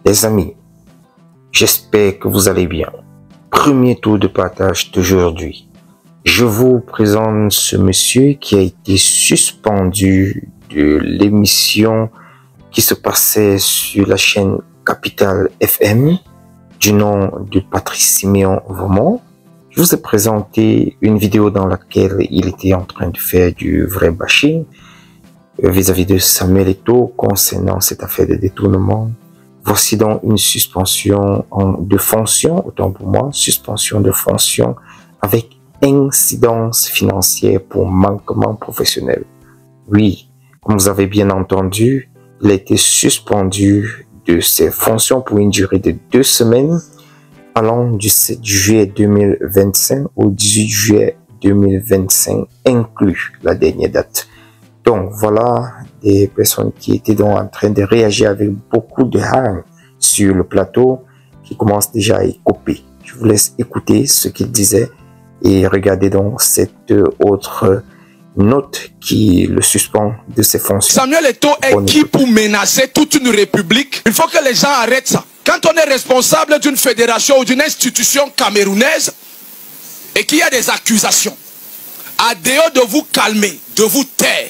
Les amis, j'espère que vous allez bien. Premier tour de partage d'aujourd'hui. Je vous présente ce monsieur qui a été suspendu de l'émission qui se passait sur la chaîne Capital FM du nom de Patrice Siméon Vomont. Je vous ai présenté une vidéo dans laquelle il était en train de faire du vrai bashing vis-à-vis de Samuel Eto'o concernant cette affaire de détournement. Voici donc une suspension de fonction, autant pour moi, suspension de fonction avec incidence financière pour manquement professionnel. Oui, comme vous avez bien entendu, il a été suspendu de ses fonctions pour une durée de 2 semaines, allant du 7 juillet 2025 au 18 juillet 2025, inclus la dernière date. Donc voilà des personnes qui étaient donc en train de réagir avec beaucoup de haine sur le plateau, qui commencent déjà à écoper. Je vous laisse écouter ce qu'ils disaient et regardez donc cette autre note qui le suspend de ses fonctions. Samuel Eto'o est qui pour menacer toute une république? Il faut que les gens arrêtent ça. Quand on est responsable d'une fédération ou d'une institution camerounaise et qu'il y a des accusations, à défaut de vous calmer, de vous taire,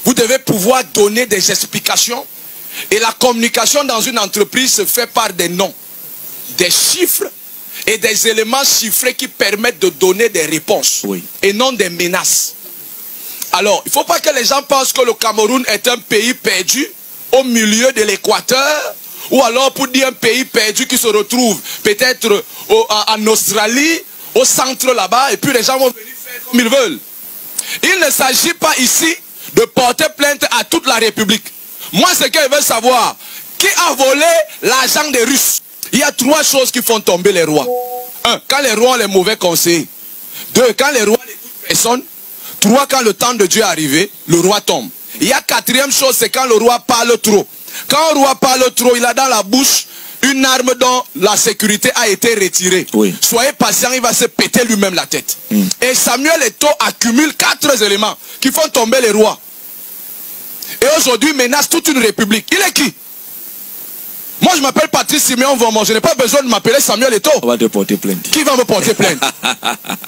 vous devez pouvoir donner des explications. Et la communication dans une entreprise se fait par des noms, des chiffres et des éléments chiffrés qui permettent de donner des réponses, et non des menaces. Alors, il ne faut pas que les gens pensent que le Cameroun est un pays perdu au milieu de l'équateur, ou alors pour dire un pays perdu qui se retrouve peut-être en Australie, au centre là-bas, et puis les gens vont venir faire comme ils veulent. Il ne s'agit pas ici de porter plainte à toute la République. Moi, ce que je veux savoir, qui a volé l'argent des Russes? Il y a 3 choses qui font tomber les rois. 1. Quand les rois ont les mauvais conseils. 2. Quand les rois n'écoutent personne. 3. Quand le temps de Dieu est arrivé, le roi tombe. Il y a 4e chose, c'est quand le roi parle trop. Quand le roi parle trop, il a dans la bouche une arme dont la sécurité a été retirée. Soyez patient, il va se péter lui-même la tête. Et Samuel Eto'o accumule 4 éléments qui font tomber les rois. Et aujourd'hui menace toute une république. Il est qui? Moi je m'appelle Patrice Siméon Vomont. Je n'ai pas besoin de m'appeler Samuel Eto'o. On va te porter plainte. Qui va me porter plainte?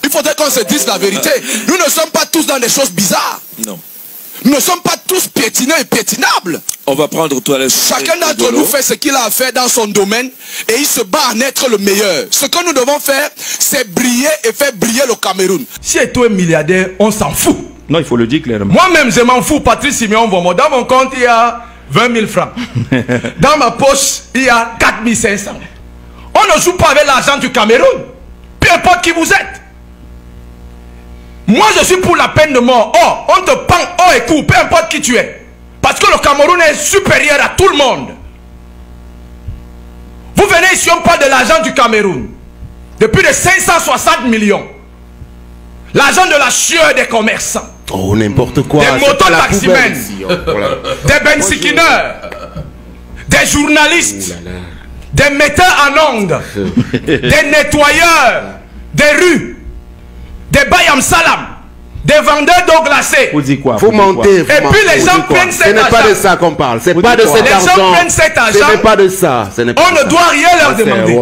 Il faudrait qu'on se dise la vérité. Nous ne sommes pas tous dans des choses bizarres. Non. Nous ne sommes pas tous piétinants et piétinables. On va prendre toi les... Chacun d'entre nous fait ce qu'il a à faire dans son domaine et il se bat à être le meilleur. Ce que nous devons faire, c'est briller et faire briller le Cameroun. Si Eto'o est milliardaire, on s'en fout. Non, il faut le dire clairement. Moi-même, je m'en fous, Patrice Siméon Vomont. Dans mon compte, il y a 20 000 francs. Dans ma poche, il y a 4 500. On ne joue pas avec l'argent du Cameroun. Peu importe qui vous êtes. Moi, je suis pour la peine de mort. Oh, on te pend haut et tout, peu importe qui tu es. Parce que le Cameroun est supérieur à tout le monde. Vous venez ici, on parle de l'argent du Cameroun. Depuis les 560 millions. L'argent de la sueur des commerçants. Oh, n'importe quoi. Des mototaximens. Des bensikineurs. Des journalistes. Des metteurs en ondes. Des nettoyeurs. Des rues. Des bayam salam, des vendeurs d'eau glacée. Vous dites quoi? Faut monter. Et puis les gens prennent cet argent. Ce n'est pas de ça qu'on parle. C'est pas de cet argent. Les gens prennent cet argent. Ce n'est pas de ça. On ne doit rien leur demander.